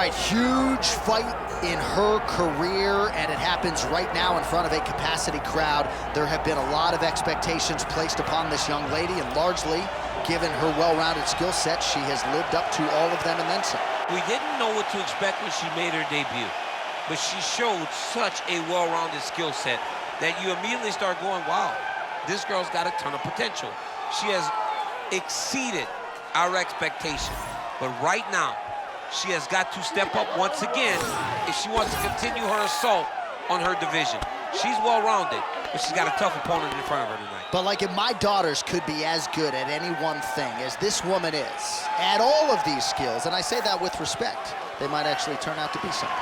right, huge fight in her career, and it happens right now in front of a capacity crowd. There have been a lot of expectations placed upon this young lady, and largely, given her well-rounded skill set, she has lived up to all of them and then some. We didn't know what to expect when she made her debut, but she showed such a well-rounded skill set that you immediately start going, wow, this girl's got a ton of potential. She has exceeded our expectation, but right now, she has got to step up once again if she wants to continue her assault on her division. She's well-rounded, but she's got a tough opponent in front of her tonight. But like, if my daughters could be as good at any one thing as this woman is, at all of these skills, and I say that with respect, they might actually turn out to be something.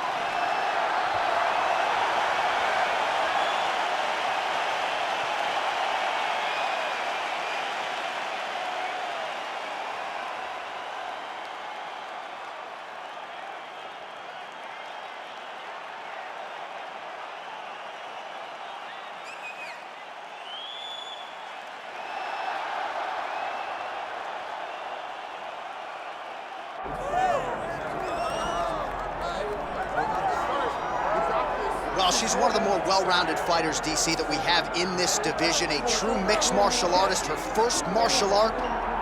Well, she's one of the more well-rounded fighters, DC, that we have in this division. A true mixed martial artist. Her first martial art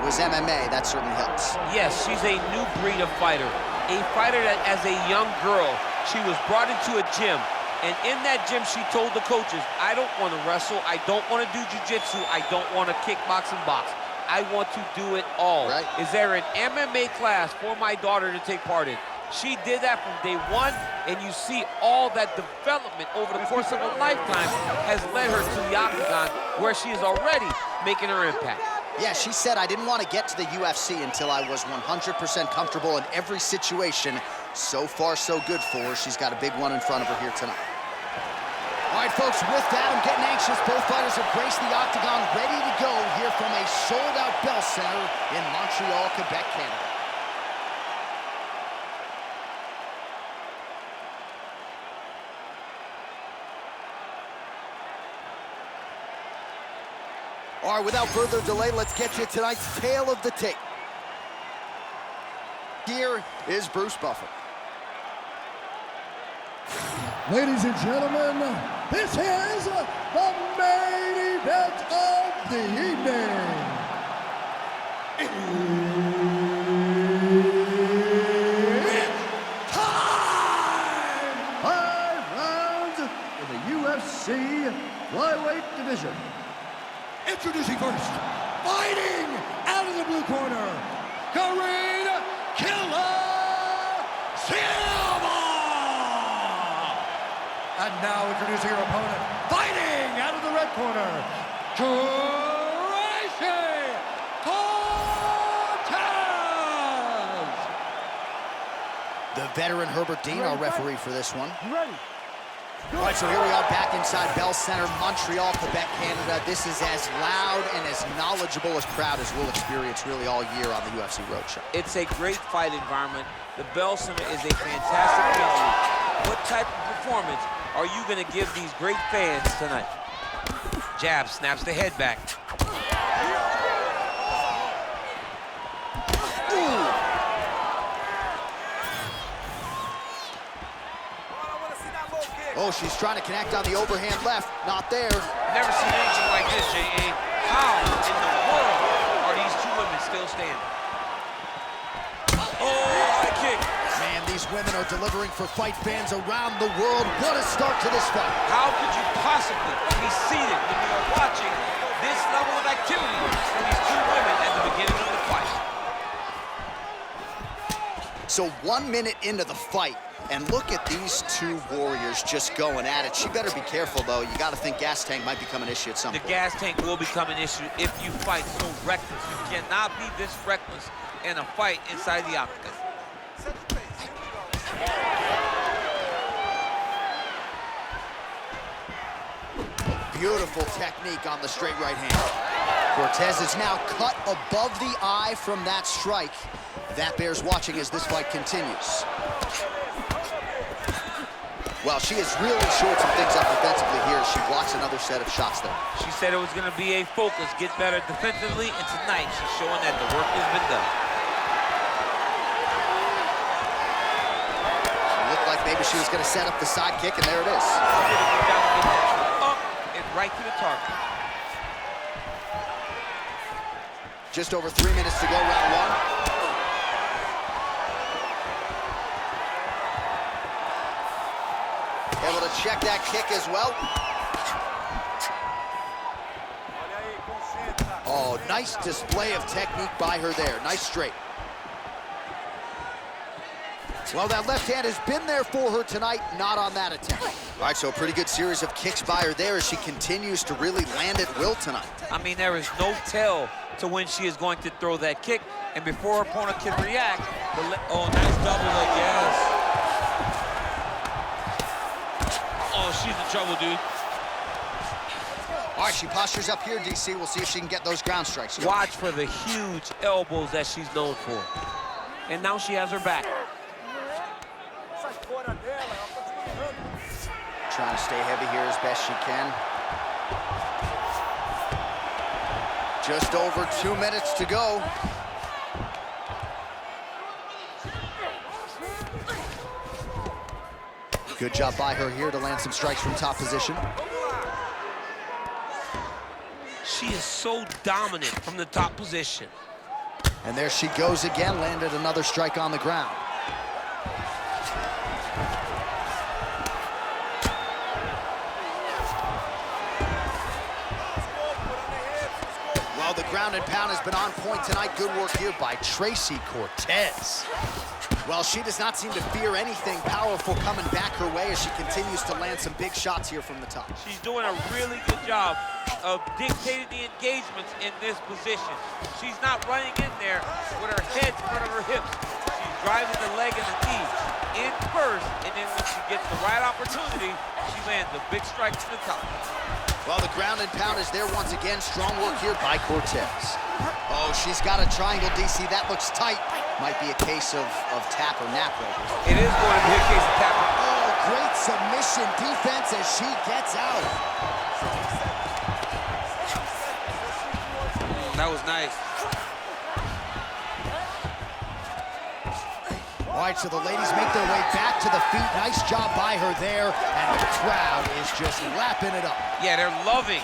was MMA. That certainly helps. Yes, she's a new breed of fighter. A fighter that, as a young girl, she was brought into a gym. And in that gym, she told the coaches, I don't want to wrestle. I don't want to do jiu-jitsu. I don't want to kickbox and box. I want to do it all. Right. Is there an MMA class for my daughter to take part in? She did that from day one, and you see all that development over the course of a lifetime has led her to the octagon, where she is already making her impact. Yeah, she said, I didn't want to get to the UFC until I was 100% comfortable in every situation. So far, so good for her. She's got a big one in front of her here tonight. All right, folks, with that, I'm getting anxious. Both fighters have graced the octagon, ready to go here from a sold-out Bell Center in Montreal, Quebec, Canada. All right, without further delay, let's get you tonight's tale of the tape. Here is Bruce Buffer. Ladies and gentlemen, this is the main event of the evening. It's time! 5 rounds in the UFC flyweight division. Introducing first, fighting out of the blue corner, Karine Silva! And now introducing her opponent, fighting out of the red corner, Tracy Cortez! The veteran Herbert Dean, our referee for this one. You ready? All right, so here we are back inside Bell Center, Montreal, Quebec, Canada. This is as loud and as knowledgeable as crowd as we'll experience really all year on the UFC Roadshow. It's a great fight environment. The Bell Center is a fantastic venue. What type of performance are you going to give these great fans tonight? Jab, snaps the head back. Oh, she's trying to connect on the overhand left. Not there. Never seen anything like this, J.A. How in the world are these two women still standing? Oh, high kick. Man, these women are delivering for fight fans around the world. What a start to this fight. How could you possibly be seated when you are watching this level of activity from these two women at the beginning of the fight? So 1 minute into the fight, and look at these two warriors just going at it. She better be careful, though. You got to think gas tank might become an issue at some point. The gas tank will become an issue if you fight so reckless. You cannot be this reckless in a fight inside the octagon. Beautiful technique on the straight right hand. Cortez is now cut above the eye from that strike. That bears watching as this fight continues. Well, she has really shored some things up defensively here. She blocks another set of shots there. She said it was going to be a focus, get better defensively, and tonight she's showing that the work has been done. she was going to set up the side kick, and there it is. Up and right to the target. Just over 3 minutes to go, round one. Able to check that kick as well. Oh, nice display of technique by her there. Nice straight. Well, that left hand has been there for her tonight, not on that attempt. All right, so a pretty good series of kicks by her there as she continues to really land at will tonight. I mean, there is no tell to when she is going to throw that kick, and before her opponent can react, oh, nice double leg, yes. Oh, she's in trouble, dude. All right, she postures up here, DC. We'll see if she can get those ground strikes. Watch for the huge elbows that she's known for. And now she has her back. Trying to stay heavy here as best she can. Just over 2 minutes to go. Good job by her here to land some strikes from top position. She is so dominant from the top position. And there she goes again, landed another strike on the ground. Well, the ground and pound has been on point tonight. Good work here by Tracy Cortez. Well, she does not seem to fear anything powerful coming back her way as she continues to land some big shots here from the top. She's doing a really good job of dictating the engagements in this position. She's not running in there with her head in front of her hips. She's driving the leg and the knee in first, and then when she gets the right opportunity, she lands a big strike to the top. Well, the ground and pound is there once again. Strong work here by Cortez. Oh, she's got a triangle, DC. That looks tight. Might be a case of tap or nap right here. It is going to be a case of tap. Oh, great submission defense as she gets out. That was nice. All right, so the ladies make their way back to the feet. Nice job by her there, and the crowd is just lapping it up. Yeah, they're loving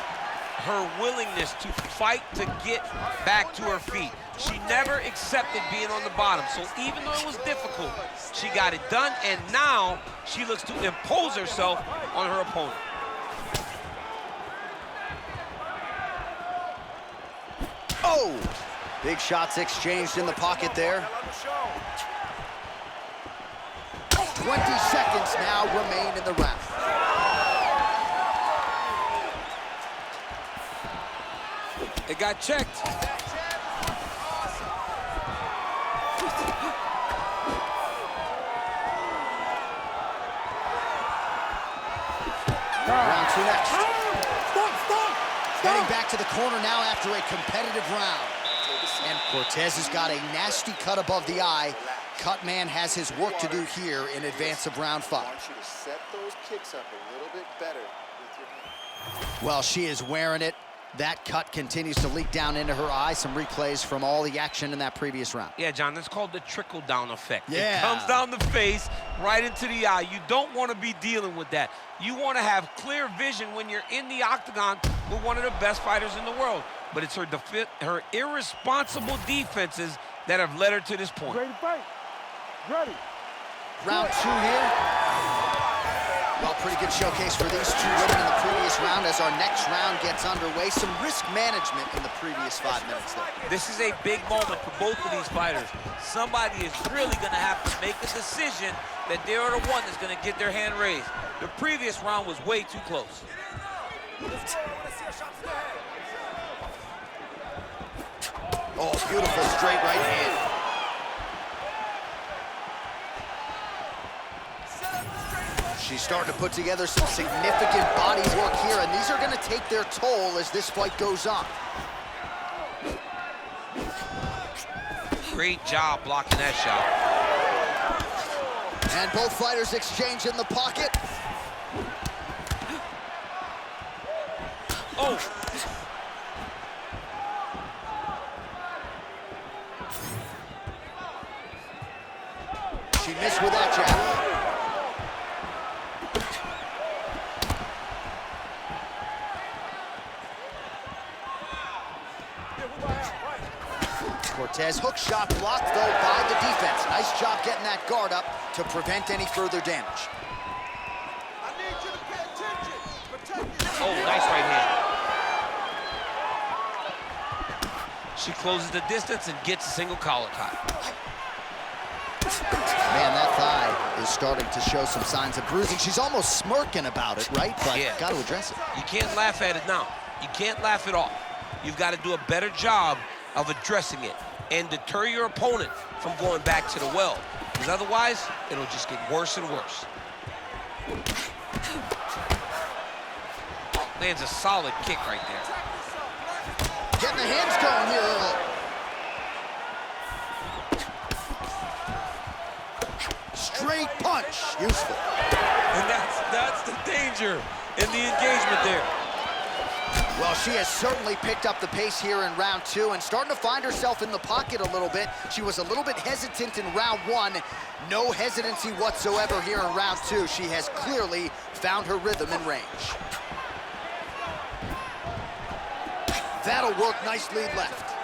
her willingness to fight to get back to her feet. She never accepted being on the bottom, so even though it was difficult, she got it done, and now she looks to impose herself on her opponent. Oh! Big shots exchanged in the pocket there. 20 seconds now remain in the round. It got checked. Round two next. Getting back to the corner now after a competitive round. And Cortez has got a nasty cut above the eye. Cutman has his work to do here in advance of round 5. I want you to set those kicks up a little bit better with your hand. Well, she is wearing it. That cut continues to leak down into her eye. Some replays from all the action in that previous round. Yeah, John, that's called the trickle-down effect. Yeah. It comes down the face, right into the eye. You don't want to be dealing with that. You want to have clear vision when you're in the octagon with one of the best fighters in the world. But it's her irresponsible defenses that have led her to this point. Ready to fight. Ready. Round 2 here. Well, pretty good showcase for these two women in the previous round as our next round gets underway. Some risk management in the previous 5 minutes there. This is a big moment for both of these fighters. Somebody is really going to have to make a decision that they are the one that's going to get their hand raised. The previous round was way too close. Oh, beautiful straight right hand. She's starting to put together some significant body work here, and these are going to take their toll as this fight goes on. Great job blocking that shot. And both fighters exchange in the pocket. Oh! She missed with that jab. Cortez. Hook shot blocked, though, by the defense. Nice job getting that guard up to prevent any further damage. I need you to pay attention. Protect your... Oh, nice right hand. She closes the distance and gets a single collar tie. Man, that thigh is starting to show some signs of bruising. She's almost smirking about it, right? But Yeah. got to address it. You can't laugh at it now. You can't laugh it off. You've got to do a better job of addressing it and deter your opponent from going back to the well. Because otherwise, it'll just get worse and worse. Lands a solid kick right there. Getting the hands going here. Straight punch, useful. And that's the danger in the engagement there. Well, she has certainly picked up the pace here in round 2 and starting to find herself in the pocket a little bit. She was a little bit hesitant in round 1. No hesitancy whatsoever here in round 2. She has clearly found her rhythm and range. That'll work. Nice lead left.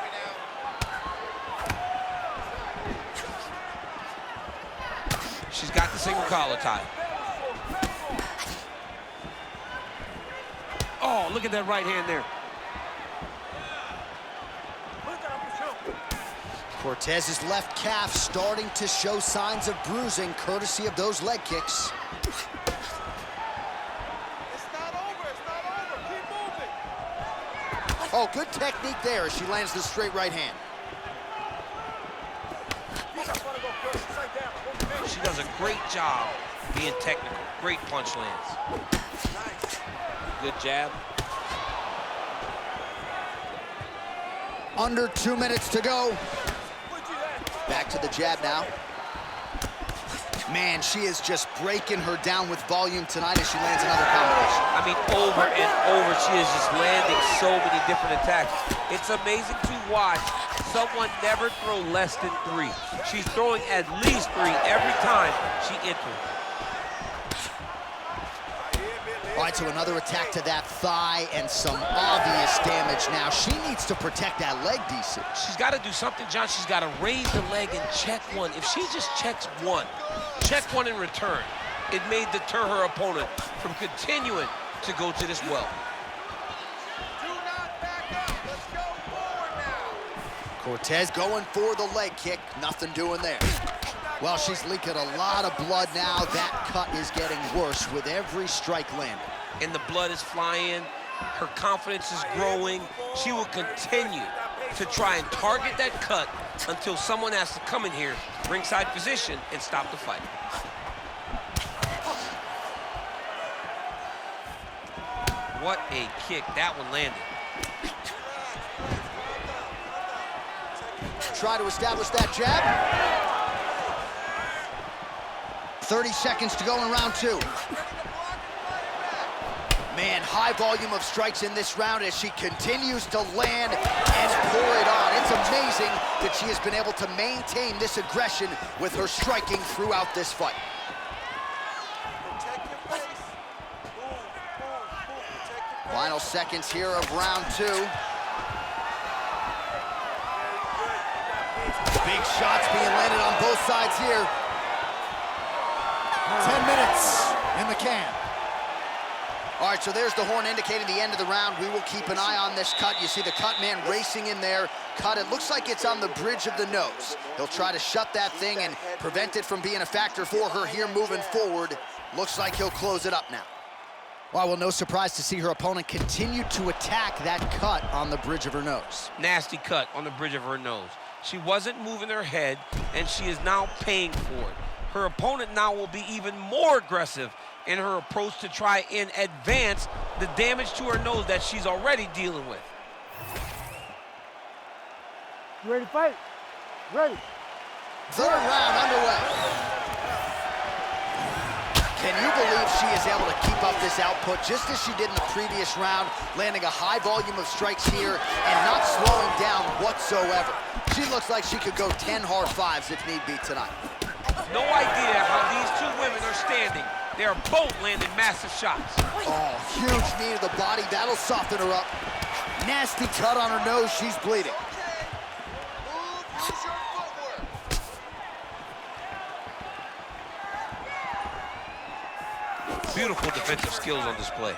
She's got the single collar tie. Oh, look at that right hand there. Cortez's left calf starting to show signs of bruising, courtesy of those leg kicks. It's not over. It's not over. Keep moving. Oh, good technique there as she lands the straight right hand. She does a great job being technical. Great punch lands. Good jab. Under 2 minutes to go. Back to the jab now. Man, she is just breaking her down with volume tonight as she lands another combination. I mean, over and over, she is just landing so many different attacks. It's amazing to watch someone never throw less than 3. She's throwing at least 3 every time she enters. All right, so another attack to that thigh and some obvious damage now. She needs to protect that leg decent. She's got to do something, John. She's got to raise the leg and check one. If she just checks one in return, it may deter her opponent from continuing to go to this well. Do not back up. Let's go forward now. Cortez going for the leg kick. Nothing doing there. Well, she's leaking a lot of blood now. That cut is getting worse with every strike landed. And the blood is flying. Her confidence is growing. She will continue to try and target that cut until someone has to come in here, ringside position, and stop the fight. What a kick. That one landed. Try to establish that jab. 30 seconds to go in round 2. Man, high volume of strikes in this round as she continues to land and pour it on. It's amazing that she has been able to maintain this aggression with her striking throughout this fight. Protect your face. Boom, boom, boom. Protect your face. Final seconds here of round 2. Big shots being landed on both sides here. 10 minutes in the can. All right, so there's the horn indicating the end of the round. We will keep an eye on this cut. You see the cut man racing in there. Cut, it looks like it's on the bridge of the nose. He'll try to shut that thing and prevent it from being a factor for her here moving forward. Looks like he'll close it up now. Well, no surprise to see her opponent continue to attack that cut on the bridge of her nose. Nasty cut on the bridge of her nose. She wasn't moving her head, and she is now paying for it. Her opponent now will be even more aggressive in her approach to try and advance the damage to her nose that she's already dealing with. You ready to fight? Ready. Third round underway. Can you believe she is able to keep up this output just as she did in the previous round, landing a high volume of strikes here and not slowing down whatsoever? She looks like she could go 10 hard fives if need be tonight. No idea how these two women are standing. They are both landing massive shots. Oh, huge knee to the body. That'll soften her up. Nasty cut on her nose. She's bleeding. Beautiful defensive skills on display.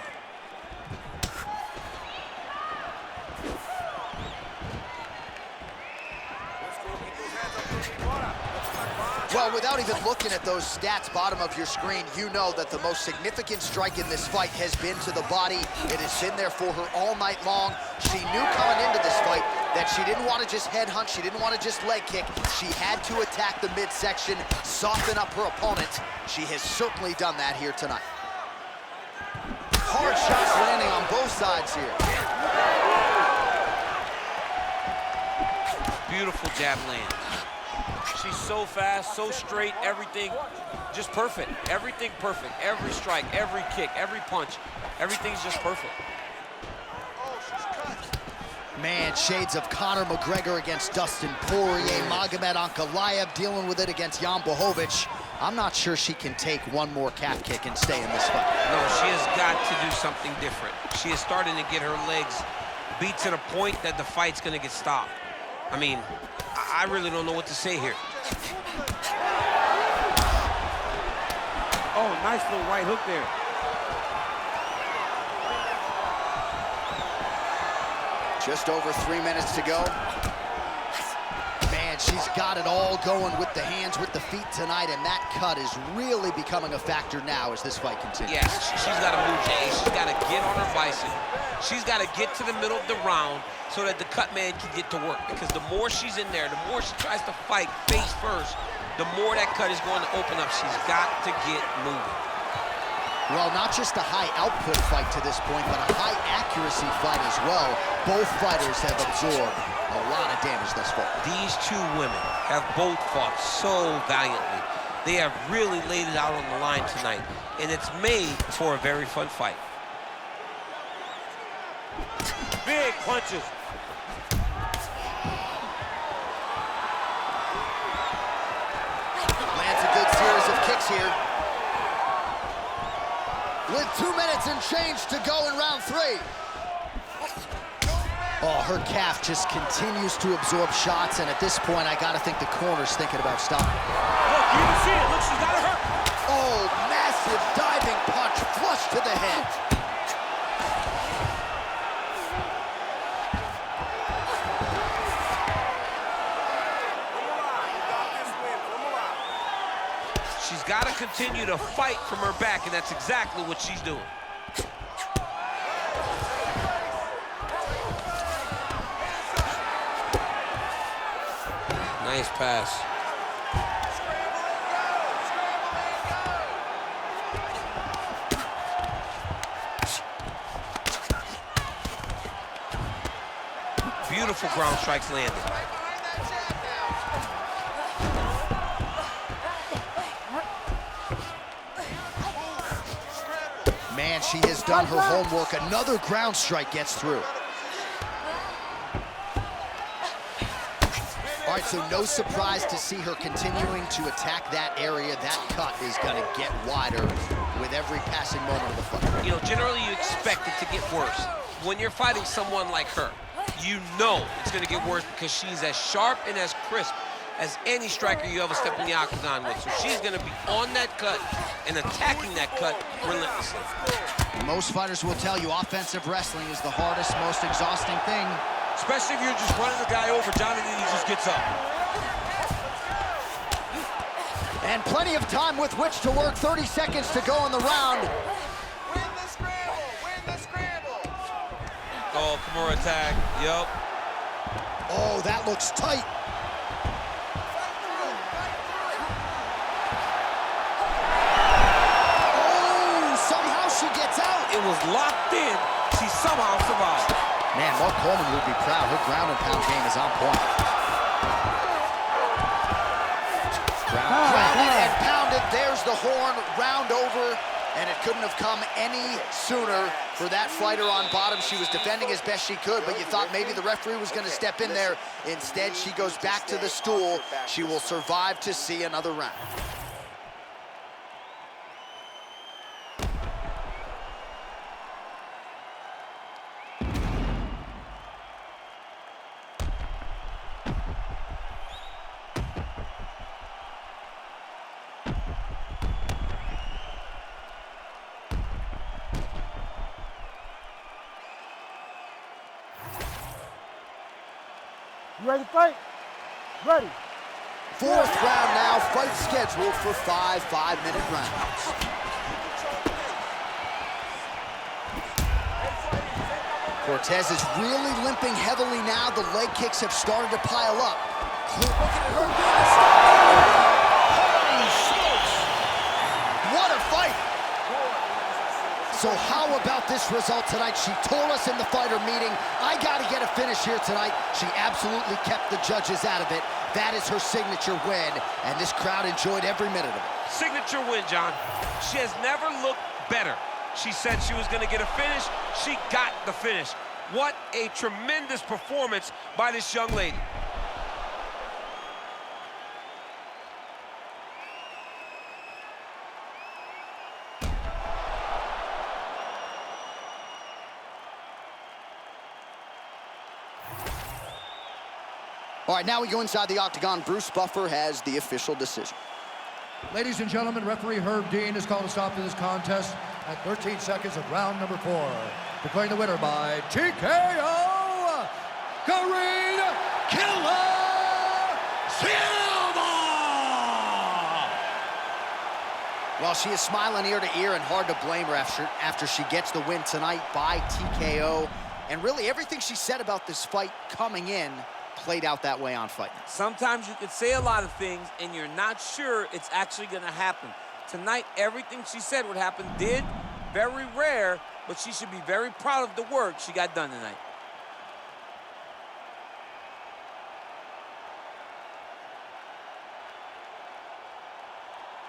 Well, without even looking at those stats bottom of your screen, you know that the most significant strike in this fight has been to the body. It has been there for her all night long. She knew coming into this fight that she didn't want to just headhunt, she didn't want to just leg kick. She had to attack the midsection, soften up her opponent. She has certainly done that here tonight. Hard shots landing on both sides here. Beautiful jab land. She's so fast, so straight, everything just perfect. Everything perfect. Every strike, every kick, every punch, everything's just perfect. Man, shades of Conor McGregor against Dustin Poirier, Magomed Ankalaev dealing with it against Jan Blachowicz. I'm not sure she can take one more calf kick and stay in this fight. No, she has got to do something different. She is starting to get her legs beat to the point that the fight's gonna get stopped. I mean, I really don't know what to say here. Oh, nice little right hook there. Just over 3 minutes to go. Man, she's got it all going with the hands, with the feet tonight, and that cut is really becoming a factor now as this fight continues. Yes, she's got to move, Jay. She's got to get on her bison. She's got to get to the middle of the round so that the cut man can get to work. Because the more she's in there, the more she tries to fight face first, the more that cut is going to open up. She's got to get moving. Well, not just a high output fight to this point, but a high accuracy fight as well. Both fighters have absorbed a lot of damage thus far. These two women have both fought so valiantly. They have really laid it out on the line tonight, and it's made for a very fun fight. Big punches. Lands a good series of kicks here. With 2 minutes and change to go in round 3. Oh, her calf just continues to absorb shots, and at this point, I gotta think the corner's thinking about stopping. Look, you can see it. Look, she's got her hurt. Oh, massive diving punch, flush to the head. She's got to continue to fight from her back, and that's exactly what she's doing. Nice pass. Beautiful ground strikes landed. Man, she has done her homework. Another ground strike gets through. All right, so no surprise to see her continuing to attack that area. That cut is gonna get wider with every passing moment of the fight. You know, generally you expect it to get worse. When you're fighting someone like her, you know it's gonna get worse because she's as sharp and as crisp as any striker you ever step in the octagon with. So she's gonna be on that cut and attacking that cut relentlessly. Most fighters will tell you offensive wrestling is the hardest, most exhausting thing. Especially if you're just running the guy over, Johnny, and he just gets up. And plenty of time with which to work. 30 seconds to go in the round. Win the scramble! Win the scramble! Oh, Kimura tag. Yup. Oh, that looks tight. It was locked in. She somehow survived. Man, Mark Coleman would be proud. Her ground and pound game is on point. Grounded and pounded. There's the horn. Round over. And it couldn't have come any sooner for that fighter on bottom. She was defending as best she could, but you thought maybe the referee was going to step in there. Instead, she goes back to the stool. She will survive to see another round. ready to fight? Ready. Fourth round now, fight scheduled for 5 5-minute rounds. Cortez is really limping heavily now. The leg kicks have started to pile up. Look at her. Holy smokes! What a fight! So how about this result tonight? She told us in the fighter meeting, I got to get a finish here tonight. She absolutely kept the judges out of it. That is her signature win, and this crowd enjoyed every minute of it. Signature win, John. She has never looked better. She said she was going to get a finish. She got the finish. What a tremendous performance by this young lady. All right, now we go inside the octagon. Bruce Buffer has the official decision. Ladies and gentlemen, referee Herb Dean has called a stop to this contest at 13 seconds of round number 4. Declaring the winner by TKO, Karine Silva! Well, she is smiling ear to ear, and hard to blame her after she gets the win tonight by TKO. And really, everything she said about this fight coming in played out that way on Fight Night. Sometimes you could say a lot of things and you're not sure it's actually gonna happen. Tonight, everything she said would happen did. Very rare, but she should be very proud of the work she got done tonight.